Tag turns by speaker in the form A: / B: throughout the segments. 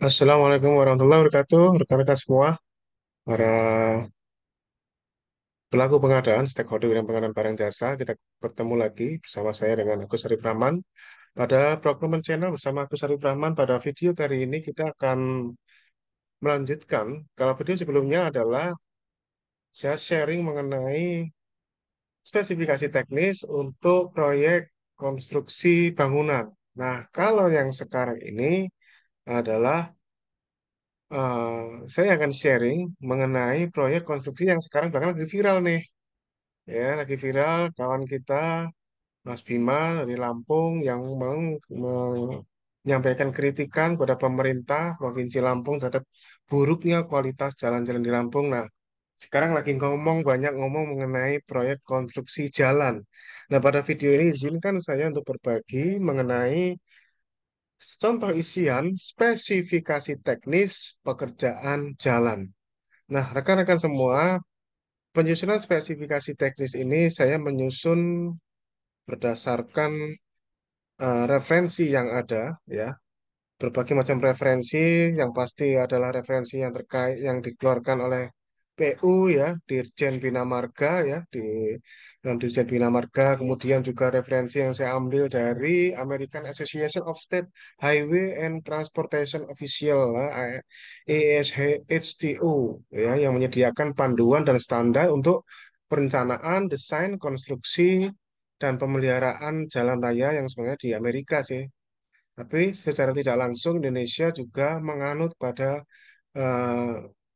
A: Assalamualaikum warahmatullahi wabarakatuh, rekan-rekan semua, para pelaku pengadaan, stakeholder dan pengadaan barang jasa, kita bertemu lagi bersama saya dengan Agus Arif Rahman pada Procurement Channel bersama Agus Arif Rahman. Pada video kali ini kita akan melanjutkan. Kalau video sebelumnya adalah saya sharing mengenai spesifikasi teknis untuk proyek konstruksi bangunan. Nah, kalau yang sekarang ini adalah saya akan sharing mengenai proyek konstruksi yang sekarang bahkan lagi viral nih. Ya, lagi viral kawan kita Mas Bima dari Lampung yang menyampaikan kritikan kepada pemerintah Provinsi Lampung terhadap buruknya kualitas jalan-jalan di Lampung. Nah, sekarang lagi banyak ngomong mengenai proyek konstruksi jalan. Nah, pada video ini izinkan saya untuk berbagi mengenai contoh isian spesifikasi teknis pekerjaan jalan. Nah, rekan-rekan semua, penyusunan spesifikasi teknis ini saya menyusun berdasarkan referensi yang ada, ya, berbagai macam referensi yang pasti adalah referensi yang terkait yang dikeluarkan oleh PU, ya, Dirjen Bina Marga, ya, di dalam Dirjen Bina Marga. Kemudian juga referensi yang saya ambil dari American Association of State Highway and Transportation Official, ASHTO, ya, yang menyediakan panduan dan standar untuk perencanaan, desain, konstruksi, dan pemeliharaan jalan raya yang sebenarnya di Amerika sih. Tapi secara tidak langsung Indonesia juga menganut pada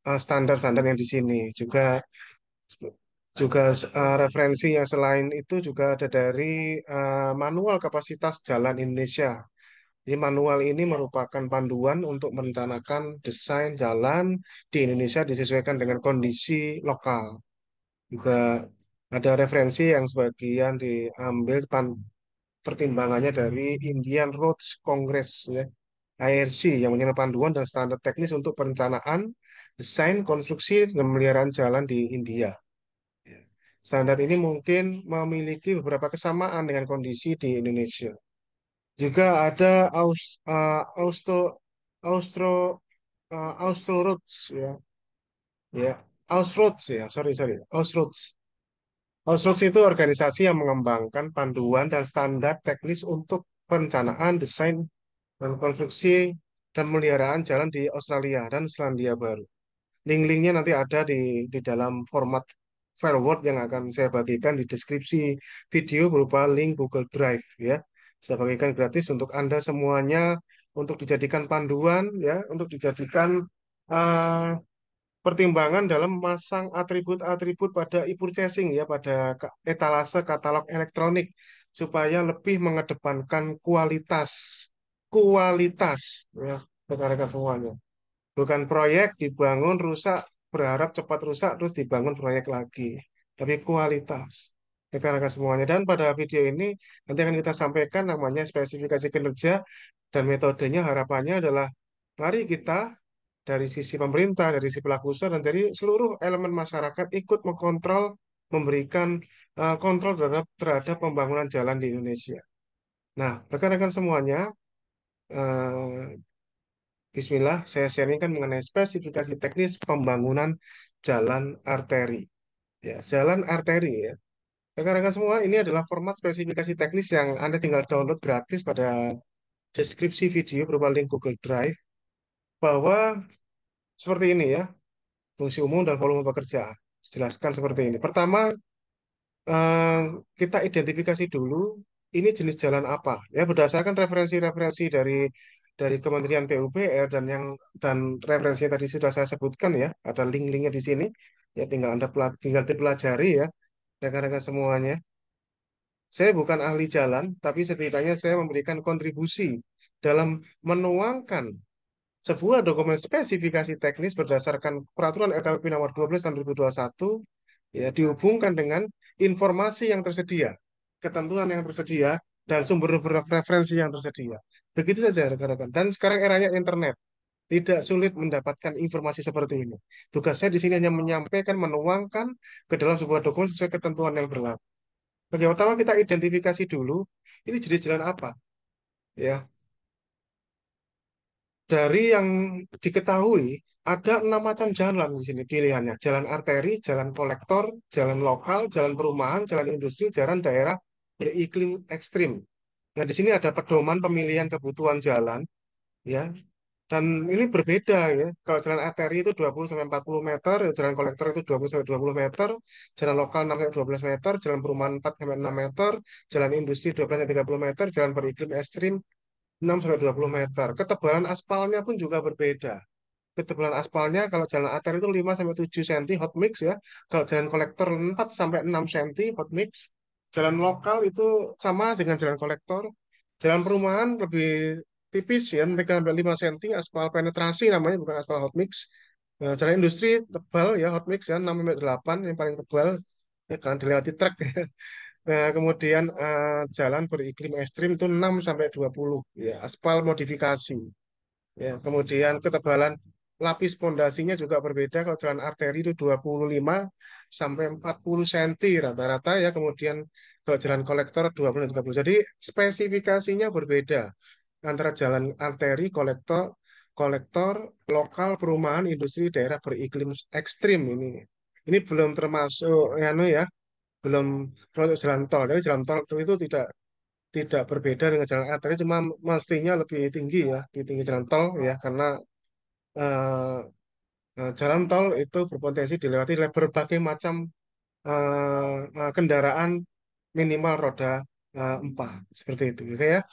A: standar-standar yang di sini. Juga referensi yang selain itu juga ada dari Manual Kapasitas Jalan Indonesia. Jadi manual ini merupakan panduan untuk merencanakan desain jalan di Indonesia disesuaikan dengan kondisi lokal. Juga ada referensi yang sebagian diambil pertimbangannya dari Indian Roads Congress, ya, IRC, yang menyediakan panduan dan standar teknis untuk perencanaan, desain, konstruksi, dan pemeliharaan jalan di India. Ya. Standar ini mungkin memiliki beberapa kesamaan dengan kondisi di Indonesia. Juga ada Austro Austro Austroads, ya, ya, Austroads, ya, sorry, Austroads. Austroads itu organisasi yang mengembangkan panduan dan standar teknis untuk perencanaan, desain, dan konstruksi dan pemeliharaan jalan di Australia dan Selandia Baru. Link-linknya nanti ada di dalam format file Word yang akan saya bagikan di deskripsi video berupa link Google Drive, ya. Saya bagikan gratis untuk Anda semuanya untuk dijadikan panduan, ya, untuk dijadikan eh, pertimbangan dalam memasang atribut-atribut pada e-purchasing, ya, pada etalase katalog elektronik supaya lebih mengedepankan kualitas kualitas, ya, rekan-rekan semuanya. Bukan proyek dibangun rusak, berharap cepat rusak terus dibangun proyek lagi. Tapi kualitas. Rekan-rekan semuanya. Dan pada video ini nanti akan kita sampaikan namanya spesifikasi kinerja dan metodenya, harapannya adalah mari kita dari sisi pemerintah, dari sisi pelaku usaha, dan dari seluruh elemen masyarakat ikut mengkontrol, memberikan kontrol terhadap pembangunan jalan di Indonesia. Nah, rekan-rekan semuanya, eh, Bismillah, saya sharingkan mengenai spesifikasi teknis pembangunan jalan arteri. Ya, jalan arteri, ya. Rekan-rekan semua, ini adalah format spesifikasi teknis yang Anda tinggal download gratis pada deskripsi video berupa link Google Drive, bahwa seperti ini, ya, fungsi umum dan volume pekerjaan. Jelaskan seperti ini. Pertama, eh, kita identifikasi dulu ini jenis jalan apa. Ya, berdasarkan referensi-referensi dari Kementerian PUPR dan referensi yang tadi sudah saya sebutkan, ya, ada link-linknya di sini. Ya, tinggal dipelajari, ya, rekan-rekan semuanya. Saya bukan ahli jalan, tapi setidaknya saya memberikan kontribusi dalam menuangkan sebuah dokumen spesifikasi teknis berdasarkan Peraturan LKP Nomor 12 Tahun 2021, ya, dihubungkan dengan informasi yang tersedia, ketentuan yang tersedia, dan sumber referensi yang tersedia. Begitu saja, rekan-rekan. Dan sekarang eranya internet. Tidak sulit mendapatkan informasi seperti ini. Tugas saya di sini hanya menyampaikan, menuangkan ke dalam sebuah dokumen sesuai ketentuan yang berlaku. Oke, pertama kita identifikasi dulu, ini jenis jalan apa, ya. dari yang diketahui ada 6 macam jalan di sini pilihannya. Jalan arteri, jalan kolektor, jalan lokal, jalan perumahan, jalan industri, jalan daerah beriklim ekstrim. Nah, di sini ada pedoman pemilihan kebutuhan jalan, ya. Dan ini berbeda ya. Kalau jalan arteri itu 20 sampai 40 meter, ya jalan kolektor itu 20 sampai 20 meter, jalan lokal 6 sampai 12 meter, jalan perumahan 4 sampai 6 meter, jalan industri 12 sampai 30 meter, jalan beriklim ekstrim 6 sampai 20 meter. Ketebalan aspalnya pun juga berbeda. Ketebalan aspalnya kalau jalan arteri itu 5 sampai 7 cm hot mix ya. Kalau jalan kolektor 4 sampai 6 cm hot mix. Jalan lokal itu sama dengan jalan kolektor. Jalan perumahan lebih tipis ya, 3 sampai 5 cm aspal penetrasi namanya bukan aspal hot mix. Nah, jalan industri tebal ya hot mix ya 6 sampai 8 yang paling tebal ya kan dilewati truk. Nah, kemudian jalan beriklim ekstrim itu 6 sampai 20 ya aspal modifikasi. Ya, kemudian ketebalan lapis pondasinya juga berbeda. Kalau jalan arteri itu 25 sampai 40 cm rata-rata ya. Kemudian kalau jalan kolektor 20 sampai 30. Jadi spesifikasinya berbeda antara jalan arteri, kolektor, kolektor, lokal, perumahan, industri, daerah beriklim ekstrim ini. Ini belum termasuk ya, ya, belum termasuk jalan tol. Jadi jalan tol itu tidak berbeda dengan jalan arteri, cuma mestinya lebih tinggi ya, lebih tinggi jalan tol ya, karena eh, jalan tol itu berpotensi dilewati oleh berbagai macam kendaraan minimal roda 4 seperti itu, gitu ya.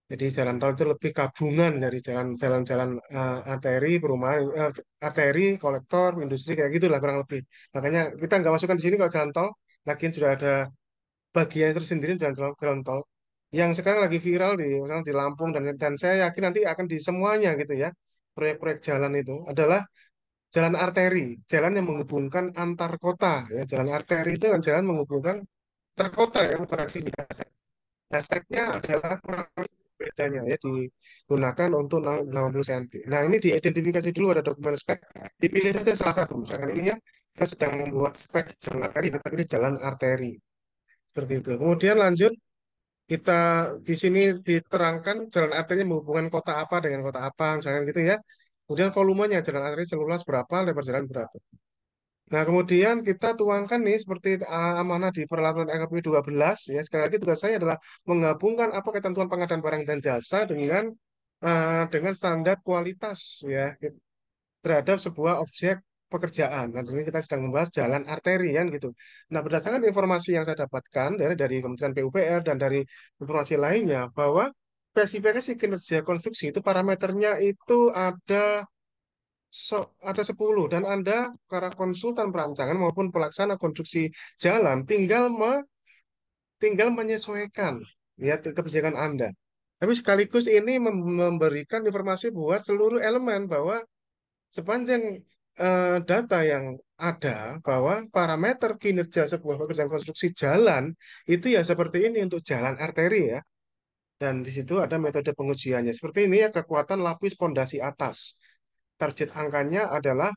A: Jadi jalan tol itu lebih gabungan dari jalan-jalan arteri, perumahan, arteri, kolektor, industri kayak gitulah kurang lebih. Makanya kita nggak masukkan di sini kalau jalan tol, lagian sudah ada bagian tersendiri jalan tol yang sekarang lagi viral di misalnya di Lampung dan saya yakin nanti akan di semuanya gitu ya. Proyek-proyek jalan itu adalah jalan arteri, jalan yang menghubungkan antar kota ya. Jalan arteri itu kan jalan menghubungkan antar kota yang beraksi di dasar. Aspeknya adalah kurang lebih bedanya ya digunakan untuk 60 cm. Nah, ini diidentifikasi dulu ada dokumen spek, dipilih saja salah satu. Misalkan ini ya, kita sedang membuat spek jalan arteri, tapi ini jalan arteri. Seperti itu. Kemudian lanjut, kita di sini diterangkan jalan arteri menghubungkan kota apa dengan kota apa, misalnya gitu ya. Kemudian volumenya jalan arteri seluas berapa, lebar jalan berapa. Nah, kemudian kita tuangkan nih seperti amanah di peraturan LKP 12 ya. Sekali lagi tugas saya adalah menggabungkan apa ketentuan pengadaan barang dan jasa dengan standar kualitas ya terhadap sebuah objek pekerjaan. Nah, ini kita sedang membahas jalan arteri kan gitu. Nah, berdasarkan informasi yang saya dapatkan dari Kementerian PUPR dan dari informasi lainnya bahwa spesifikasi kinerja konstruksi itu parameternya itu ada 10 dan Anda para konsultan perancangan maupun pelaksana konstruksi jalan tinggal menyesuaikan ya kebijakan Anda. Tapi sekaligus ini memberikan informasi buat seluruh elemen bahwa sepanjang data yang ada bahwa parameter kinerja sebuah pekerjaan konstruksi jalan itu ya seperti ini untuk jalan arteri ya. Dan di situ ada metode pengujiannya. Seperti ini ya kekuatan lapis pondasi atas. Target angkanya adalah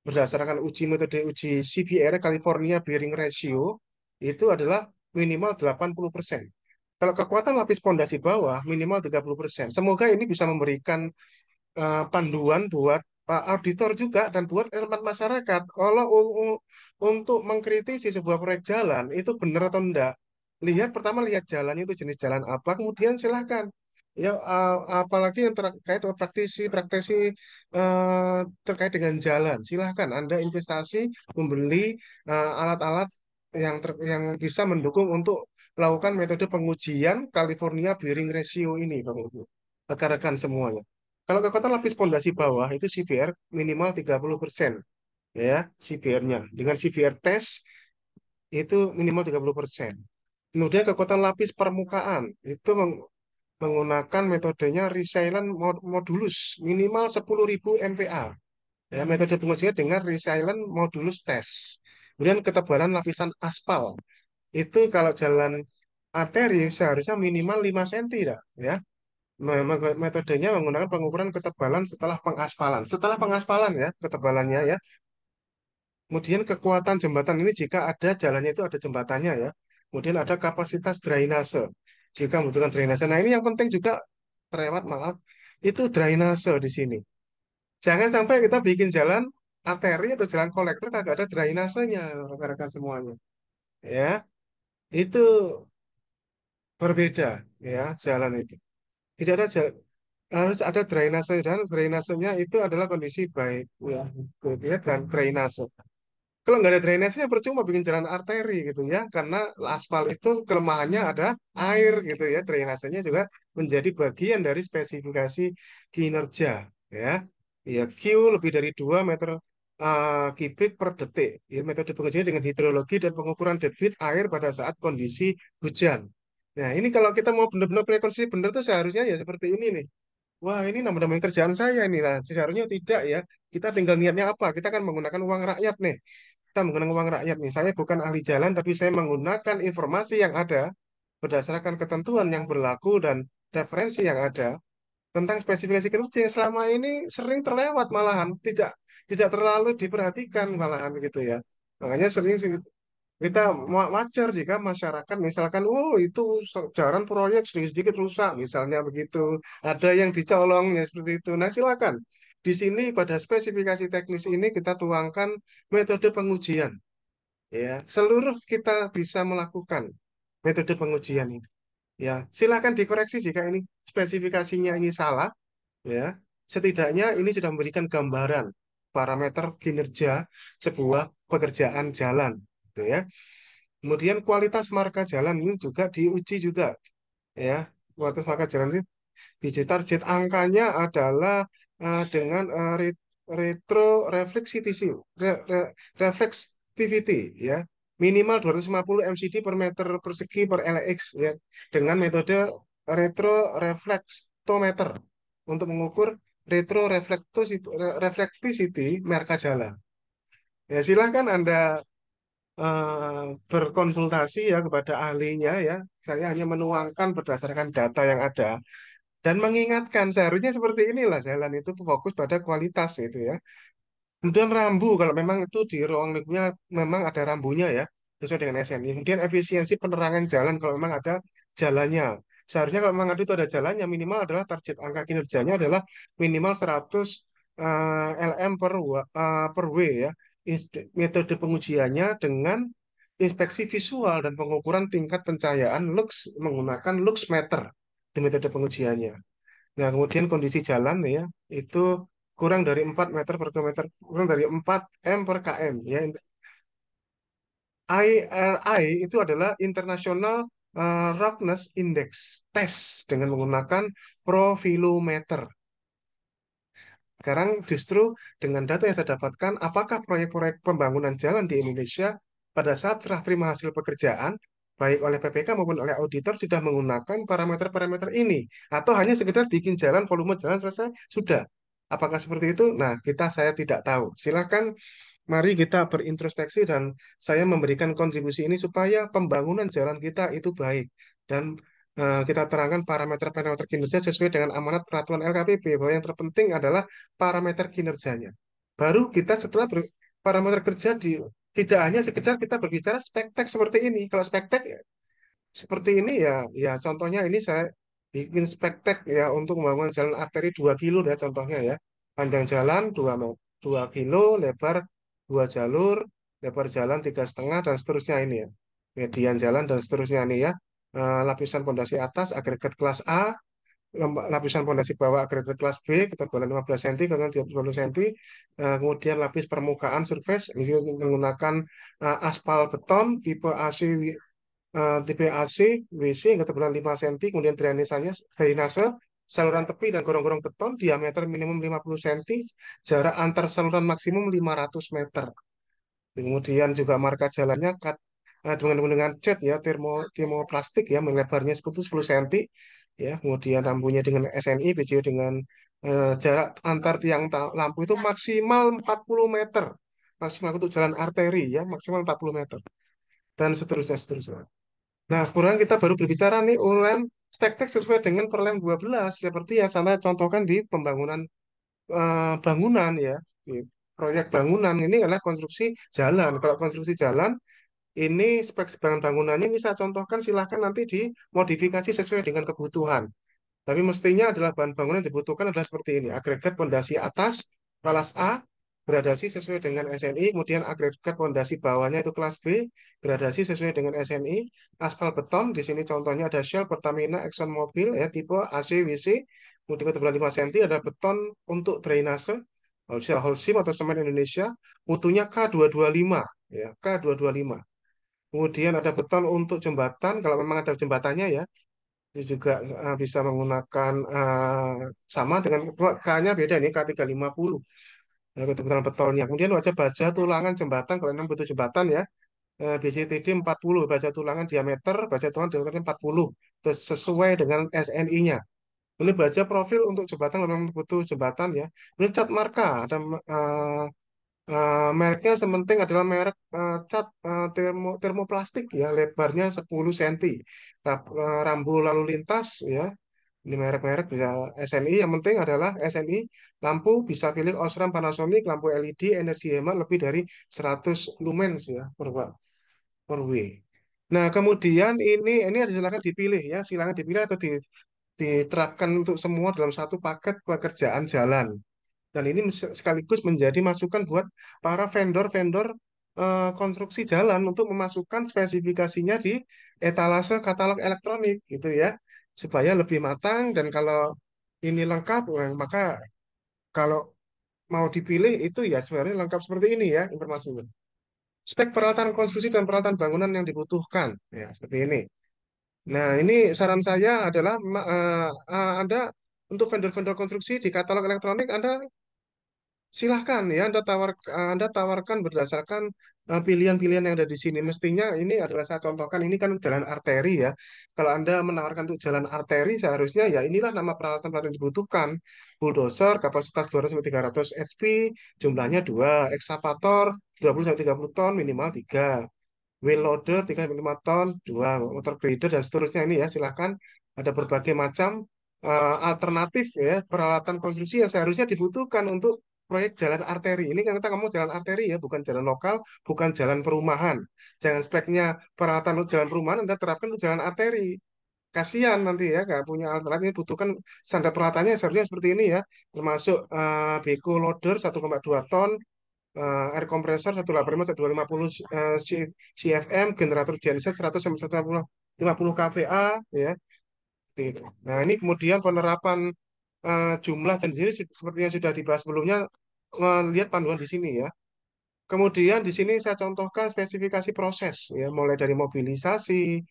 A: berdasarkan metode uji CBR California Bearing Ratio itu adalah minimal 80%. Kalau kekuatan lapis pondasi bawah minimal 30%. Semoga ini bisa memberikan panduan buat auditor juga dan buat elemen masyarakat. Kalau untuk mengkritisi sebuah proyek jalan itu benar atau enggak, pertama lihat jalannya itu jenis jalan apa, kemudian silahkan. Ya, apalagi yang terkait dengan praktisi terkait dengan jalan, silahkan Anda investasi membeli alat-alat yang bisa mendukung untuk melakukan metode pengujian California Bearing Ratio ini, Bapak Ibu. Rekan-rekan semuanya. Kalau kekuatan lapis pondasi bawah itu CBR minimal 30% ya CBR-nya. Dengan CBR tes itu minimal 30%. Kemudian kekuatan lapis permukaan itu menggunakan metodenya resilient modulus minimal 10.000 MPa. Ya, metode pengujian dengan resilient modulus test. Kemudian ketebalan lapisan aspal itu kalau jalan arteri seharusnya minimal 5 cm ya. Metodenya menggunakan pengukuran ketebalan setelah pengaspalan. Setelah pengaspalan ya, ketebalannya ya. Kemudian kekuatan jembatan ini jika ada jalannya itu ada jembatannya ya. Kemudian ada kapasitas drainase. Jika membutuhkan drainase. Nah, ini yang penting juga terlewat maaf. itu drainase di sini. Jangan sampai kita bikin jalan arteri atau jalan kolektor kagak ada drainasenya, rekan-rekan semuanya. Ya, itu berbeda ya jalan itu. Tidak ada jalan, harus ada drainase dan drainasenya itu adalah kondisi baik ya, ya dan drainase. Kalau nggak ada drainasenya percuma bikin jalan arteri gitu ya, karena aspal itu kelemahannya ada air gitu ya. Drainasenya juga menjadi bagian dari spesifikasi kinerja ya. Ya Q lebih dari 2 meter kubik per detik. Ya, metode pengujian dengan hidrologi dan pengukuran debit air pada saat kondisi hujan. Nah, ini kalau kita mau benar-benar rekonstruksi benar tuh seharusnya ya seperti ini nih. Wah, ini nama-nama kerjaan saya ini lah. Seharusnya tidak ya. Kita tinggal niatnya apa? Kita kan menggunakan uang rakyat nih. Kita menggunakan uang rakyat nih. Saya bukan ahli jalan, tapi saya menggunakan informasi yang ada berdasarkan ketentuan yang berlaku dan referensi yang ada tentang spesifikasi kerja yang selama ini sering terlewat malahan, tidak terlalu diperhatikan malahan gitu ya. Makanya sering sih kita wajar jika masyarakat misalkan, oh itu jalan proyek sedikit-sedikit rusak, misalnya begitu. Ada yang dicolong ya seperti itu. Nah silakan. Di sini pada spesifikasi teknis ini kita tuangkan metode pengujian. Ya, seluruh kita bisa melakukan metode pengujian ini. Ya, silakan dikoreksi jika ini spesifikasinya ini salah. Ya, setidaknya ini sudah memberikan gambaran parameter kinerja sebuah pekerjaan jalan. Gitu ya. Kemudian kualitas marka jalan ini juga diuji juga ya. Kualitas marka jalan ini diuji target angkanya adalah dengan retro reflexivity, reflexivity ya. Minimal 250 mcd per meter persegi per LX ya dengan metode retro reflectometer untuk mengukur retro reflectivity marka jalan. Ya, silahkan Anda berkonsultasi ya kepada ahlinya ya. Saya hanya menuangkan berdasarkan data yang ada dan mengingatkan seharusnya seperti inilah jalan itu fokus pada kualitas itu ya. Kemudian rambu kalau memang itu di ruang lingkupnya memang ada rambunya ya sesuai dengan SNI. Kemudian efisiensi penerangan jalan kalau memang ada jalannya. Seharusnya kalau memang ada itu ada jalannya minimal adalah target angka kinerjanya adalah minimal 100 LM per W ya. Metode pengujiannya dengan inspeksi visual dan pengukuran tingkat pencahayaan lux menggunakan lux meter di metode pengujiannya. Nah, kemudian kondisi jalan ya, itu kurang dari 4 meter per kilometer, kurang dari 4 M per km. Ya. IRI itu adalah International Roughness Index Test dengan menggunakan profilometer. Sekarang justru dengan data yang saya dapatkan, apakah proyek-proyek pembangunan jalan di Indonesia pada saat serah terima hasil pekerjaan, baik oleh PPK maupun oleh auditor sudah menggunakan parameter-parameter ini, atau hanya sekedar bikin jalan, volume jalan selesai, sudah. Apakah seperti itu? Nah, saya tidak tahu. Silakan, mari kita berintrospeksi dan saya memberikan kontribusi ini supaya pembangunan jalan kita itu baik. Dan kita terangkan parameter-parameter kinerja sesuai dengan amanat peraturan LKPB bahwa yang terpenting adalah parameter kinerjanya. Baru kita setelah parameter kerja tidak hanya sekedar kita berbicara spektek seperti ini. Kalau spektek ya, seperti ini ya, ya contohnya ini saya bikin spektek ya untuk membangun jalan arteri 2 kilo ya contohnya ya. Panjang jalan 2 kilo, lebar 2 jalur, lebar jalan 3,5 dan seterusnya ini ya. Median jalan dan seterusnya ini ya. Lapisan pondasi atas agregat kelas A, lapisan pondasi bawah agregat kelas B, ketebalan 15 cm, ketebalan 20 cm, kemudian lapis permukaan surface, ini menggunakan aspal beton, tipe AC tipe AC, WC yang ketebalan 5 cm, kemudian drainase, saluran tepi dan gorong-gorong beton, diameter minimum 50 cm, jarak antar saluran maksimum 500 meter. Kemudian juga marka jalannya dengan cat ya, termoplastik ya, melebarnya 10 cm, ya, kemudian rambunya dengan SNI, BJO dengan jarak antar tiang lampu itu maksimal 40 meter. Maksimal untuk jalan arteri ya, maksimal 40 meter. Dan seterusnya, seterusnya. Nah, kemudian kita baru berbicara nih ULM spektek sesuai dengan Perlem 12 seperti yang saya contohkan di pembangunan bangunan ya. Di proyek bangunan ini adalah konstruksi jalan. Kalau konstruksi jalan ini spek bangunannya ini saya contohkan silahkan nanti dimodifikasi sesuai dengan kebutuhan. Tapi mestinya adalah bahan bangunan yang dibutuhkan adalah seperti ini. Agregat pondasi atas, kelas A, gradasi sesuai dengan SNI. Kemudian agregat pondasi bawahnya itu kelas B, gradasi sesuai dengan SNI. Aspal beton, di sini contohnya ada Shell, Pertamina, Exxon Mobil, ya, tipe AC, WC. Kemudian ketebalan 5 cm, ada beton untuk drainase, Holcim atau semen Indonesia. Mutunya K225, ya, K225. Kemudian ada beton untuk jembatan, kalau memang ada jembatannya ya. Itu juga bisa menggunakan sama dengan K-nya beda nih K350. Nah, kebetulan betonnya. Kemudian wajah baja tulangan jembatan kalau memang butuh jembatan ya. BCTD 40 baja tulangan diameter, baja tulangan diameter 40. Terus sesuai dengan SNI-nya. Ini baja profil untuk jembatan kalau memang butuh jembatan ya. Ini cat marka ada mereknya sementing adalah merek cat termoplastik ya, lebarnya 10 cm. Rambu lalu lintas ya. Ini merek-merek bisa SNI, yang penting adalah SNI, lampu bisa pilih Osram Panasonic, lampu LED, energi hemat lebih dari 100 lumens ya per W. Nah, kemudian ini silakan dipilih ya, silakan dipilih atau diterapkan untuk semua dalam satu paket pekerjaan jalan. Dan ini sekaligus menjadi masukan buat para vendor-vendor konstruksi jalan untuk memasukkan spesifikasinya di etalase katalog elektronik gitu ya, supaya lebih matang dan kalau ini lengkap, maka kalau mau dipilih itu ya sebenarnya lengkap seperti ini ya informasinya. Spek peralatan konstruksi dan peralatan bangunan yang dibutuhkan ya seperti ini. Nah, ini saran saya adalah Anda untuk vendor-vendor konstruksi di katalog elektronik Anda silahkan ya Anda tawarkan berdasarkan pilihan-pilihan yang ada di sini. Mestinya ini adalah saya contohkan ini kan jalan arteri ya. Kalau Anda menawarkan untuk jalan arteri seharusnya ya inilah nama peralatan-peralatan yang dibutuhkan. Bulldozer kapasitas 200-300 HP, jumlahnya 2, ekskavator 20-30 ton minimal 3, wheel loader 3-5 ton 2, motor grader dan seterusnya ini ya silahkan ada berbagai macam alternatif ya peralatan konstruksi yang seharusnya dibutuhkan untuk proyek jalan arteri. Ini kan kita ngomong jalan arteri ya, bukan jalan lokal, bukan jalan perumahan. Jangan speknya peralatan untuk jalan perumahan Anda terapkan untuk jalan arteri. Kasihan nanti ya, nggak punya alternatif. Ini butuhkan standar peralatannya seharusnya seperti ini ya, termasuk beko loader 1,2 ton, air compressor 185 1250 CFM, generator genset 100 sampai 150 kVA ya. Seperti itu. Nah, ini kemudian penerapan jumlah dan jenis seperti yang sudah dibahas sebelumnya, lihat panduan di sini ya. Kemudian di sini saya contohkan spesifikasi proses ya, mulai dari mobilisasi.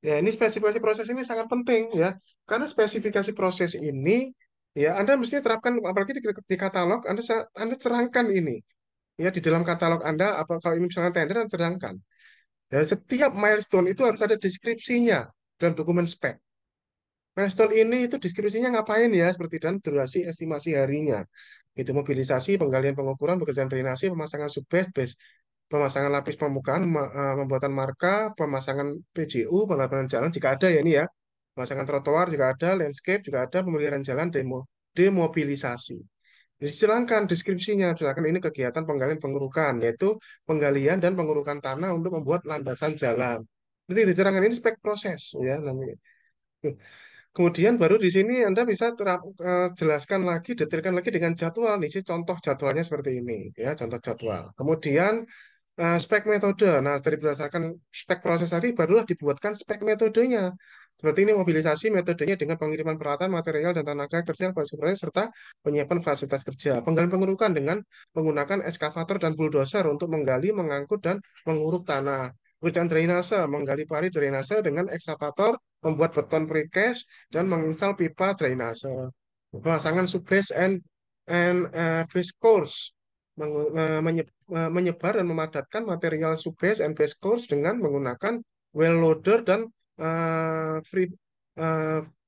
A: Ya, ini spesifikasi proses ini sangat penting ya. Karena spesifikasi proses ini ya Anda mesti terapkan apalagi di katalog Anda cerangkan ini. Ya, di dalam katalog Anda apa kalau ini misalnya tender Anda terangkan. Dan setiap milestone itu harus ada deskripsinya dalam dokumen spek. Milestone ini itu deskripsinya ngapain ya, seperti dan durasi estimasi harinya. Itu mobilisasi, penggalian pengukuran, pekerjaan drainasi, pemasangan subbase, pemasangan lapis permukaan, pembuatan marka, pemasangan PJU, pelabuhan jalan jika ada ya ini ya. Pemasangan trotoar jika ada, landscape juga ada, pemeliharaan jalan, demobilisasi. Jadi silakan deskripsinya, silakan ini kegiatan penggalian pengurukan, yaitu penggalian dan pengurukan tanah untuk membuat landasan jalan. Jadi diterangkan ini spek proses ya namanya. Kemudian baru di sini Anda bisa jelaskan lagi, detailkan lagi dengan jadwal. Nih, sih contoh jadwalnya seperti ini, ya, contoh jadwal. Kemudian spek metode. Nah, dari berdasarkan spek proses tadi, barulah dibuatkan spek metodenya. Seperti ini mobilisasi metodenya dengan pengiriman peralatan, material, dan tenaga kerja serta penyiapan fasilitas kerja. Penggalian pengurukan dengan menggunakan eskavator dan bulldozer untuk menggali, mengangkut, dan menguruk tanah. Pekerjaan drainase, menggali pari drainase dengan ekskavator, membuat beton precast, dan menginstal pipa drainase. Pemasangan subbase and base course, menyebar dan memadatkan material subbase and base course dengan menggunakan well loader dan free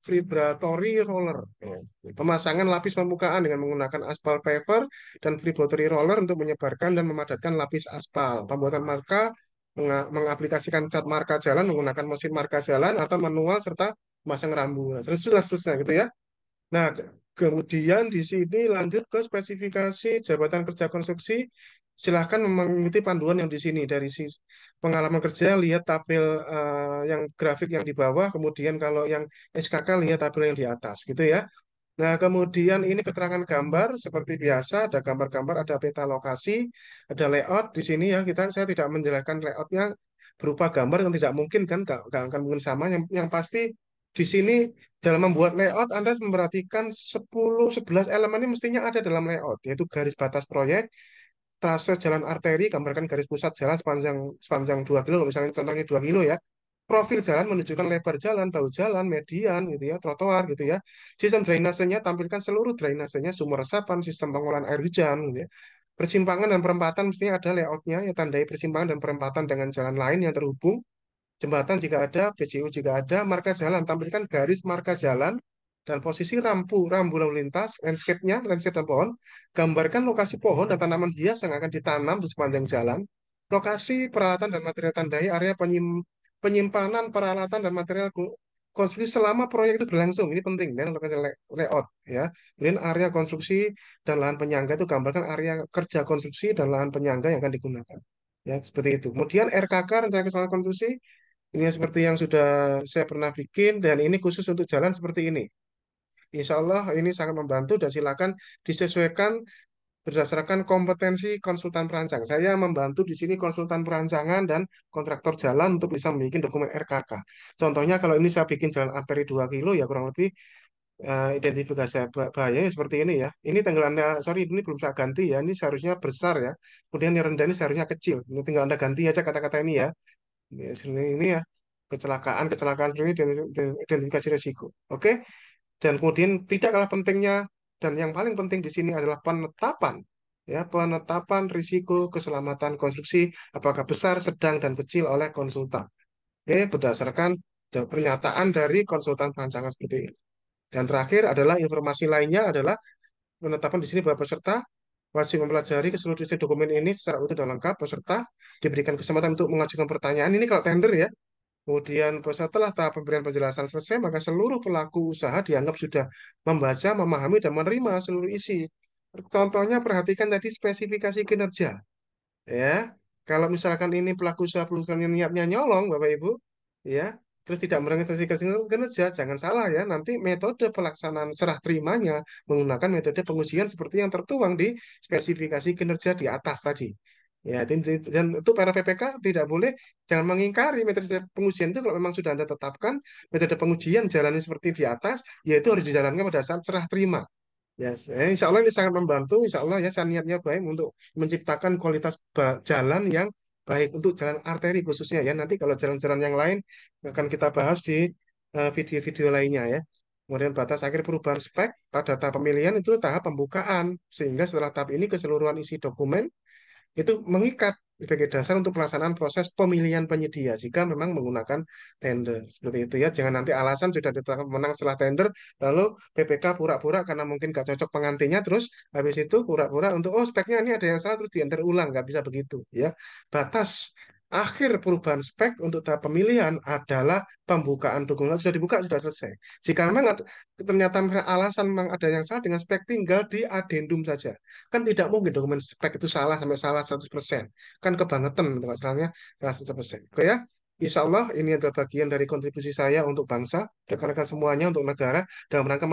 A: vibratory roller. Ya. Pemasangan lapis permukaan dengan menggunakan aspal paver dan vibratory roller untuk menyebarkan dan memadatkan lapis aspal. Pembuatan marka mengaplikasikan cat marka jalan menggunakan mesin marka jalan atau manual serta memasang rambu. Nah, seterusnya gitu ya. Nah, kemudian di sini lanjut ke spesifikasi jabatan kerja konstruksi. Silahkan mengikuti panduan yang di sini dari pengalaman kerja lihat tabel yang grafik yang di bawah, kemudian kalau yang SKK lihat tabel yang di atas, gitu ya. Nah, kemudian ini keterangan gambar seperti biasa, ada gambar-gambar, ada peta lokasi, ada layout di sini ya. Saya tidak menjelaskan layoutnya berupa gambar yang tidak mungkin kan, nggak akan mungkin sama. Yang pasti di sini dalam membuat layout Anda memperhatikan 10-11 elemen ini mestinya ada dalam layout, yaitu garis batas proyek, trase jalan arteri, gambarkan garis pusat jalan sepanjang sepanjang 2 kilo, misalnya contohnya 2 kilo ya. Profil jalan menunjukkan lebar jalan, bahu jalan, median gitu ya, trotoar gitu ya. Sistem drainasenya tampilkan seluruh drainasenya, sumber resapan, sistem pengolahan air hujan gitu ya. Persimpangan dan perempatan mestinya ada layoutnya, ya tandai persimpangan dan perempatan dengan jalan lain yang terhubung. Jembatan jika ada, PJU jika ada, marka jalan, tampilkan garis marka jalan dan posisi rambu lalu lintas, landscape dan pohon. Gambarkan lokasi pohon dan tanaman hias yang akan ditanam di sepanjang jalan. Lokasi peralatan dan material tandai area penyimpanan peralatan dan material konstruksi selama proyek itu berlangsung. Ini penting dan lokasi layout ya. Kemudian area konstruksi dan lahan penyangga itu gambarkan area kerja konstruksi dan lahan penyangga yang akan digunakan. Ya, seperti itu. Kemudian RKK rencana keselamatan konstruksi ini seperti yang sudah saya pernah bikin dan ini khusus untuk jalan seperti ini. Insya Allah ini sangat membantu dan silakan disesuaikan berdasarkan kompetensi konsultan perancang. Saya membantu di sini konsultan perancangan dan kontraktor jalan untuk bisa membuat dokumen RKK. Contohnya kalau ini saya bikin jalan arteri 2 kilo ya kurang lebih identifikasi bahayanya seperti ini ya. Ini tenggelamnya, sorry ini belum saya ganti ya. Ini seharusnya besar ya. Kemudian yang rendah ini seharusnya kecil. Ini tinggal Anda ganti aja kata-kata ini ya. Ya, sebenarnya ini ya kecelakaan ini dan identifikasi risiko. Oke, dan kemudian tidak kalah pentingnya dan yang paling penting di sini adalah penetapan ya penetapan risiko keselamatan konstruksi apakah besar, sedang dan kecil oleh konsultan. Oke, berdasarkan pernyataan dari konsultan perancangan seperti ini. Dan terakhir adalah informasi lainnya adalah penetapan di sini bahwa peserta wajib mempelajari keseluruhan isi dokumen ini secara utuh dan lengkap. Peserta diberikan kesempatan untuk mengajukan pertanyaan. Ini kalau tender ya. Kemudian setelah tahap pemberian penjelasan selesai, maka seluruh pelaku usaha dianggap sudah membaca, memahami, dan menerima seluruh isi. Contohnya perhatikan tadi spesifikasi kinerja. Ya, kalau misalkan ini pelaku usaha perusahaan niatnya nyolong, Bapak Ibu, ya, terus tidak menerima spesifikasi kinerja, jangan salah ya. Nanti metode pelaksanaan serah terimanya menggunakan metode pengujian seperti yang tertuang di spesifikasi kinerja di atas tadi. Ya, dan itu para PPK tidak boleh, jangan mengingkari metode pengujian itu kalau memang sudah Anda tetapkan metode pengujian jalannya seperti di atas, yaitu harus dijalankan pada saat serah terima. Ya, insya Allah ini sangat membantu. Insya Allah ya, saya niatnya baik untuk menciptakan kualitas jalan yang baik untuk jalan arteri khususnya ya. Nanti kalau jalan-jalan yang lain akan kita bahas di video-video lainnya ya. Kemudian batas akhir perubahan spek pada tahap pemilihan itu tahap pembukaan. Sehingga setelah tahap ini keseluruhan isi dokumen itu mengikat sebagai dasar untuk pelaksanaan proses pemilihan penyedia jika memang menggunakan tender seperti itu ya, jangan nanti alasan sudah ditetapkan menang setelah tender lalu PPK pura-pura karena mungkin gak cocok pengantinnya terus habis itu pura-pura untuk oh speknya ini ada yang salah terus dienter ulang, nggak bisa begitu ya. Batas akhir perubahan spek untuk tahap pemilihan adalah pembukaan dokumen sudah dibuka sudah selesai. Jika memang ternyata alasan memang ada yang salah dengan spek tinggal di adendum saja. Kan tidak mungkin dokumen spek itu salah sampai salah 100%. Kan kebangetan untuk salahnya salah 100%. Oke ya. Insya Allah ini adalah bagian dari kontribusi saya untuk bangsa, rekan-rekan semuanya untuk negara dalam rangka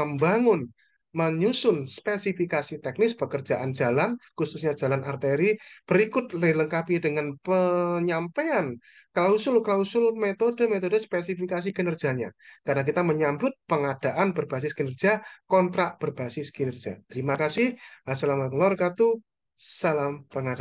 A: menyusun spesifikasi teknis pekerjaan jalan, khususnya jalan arteri, berikut dilengkapi dengan penyampaian klausul-klausul metode-metode spesifikasi kinerjanya. Karena kita menyambut pengadaan berbasis kinerja, kontrak berbasis kinerja. Terima kasih. Assalamualaikum warahmatullahi wabarakatuh. Salam pengadaan.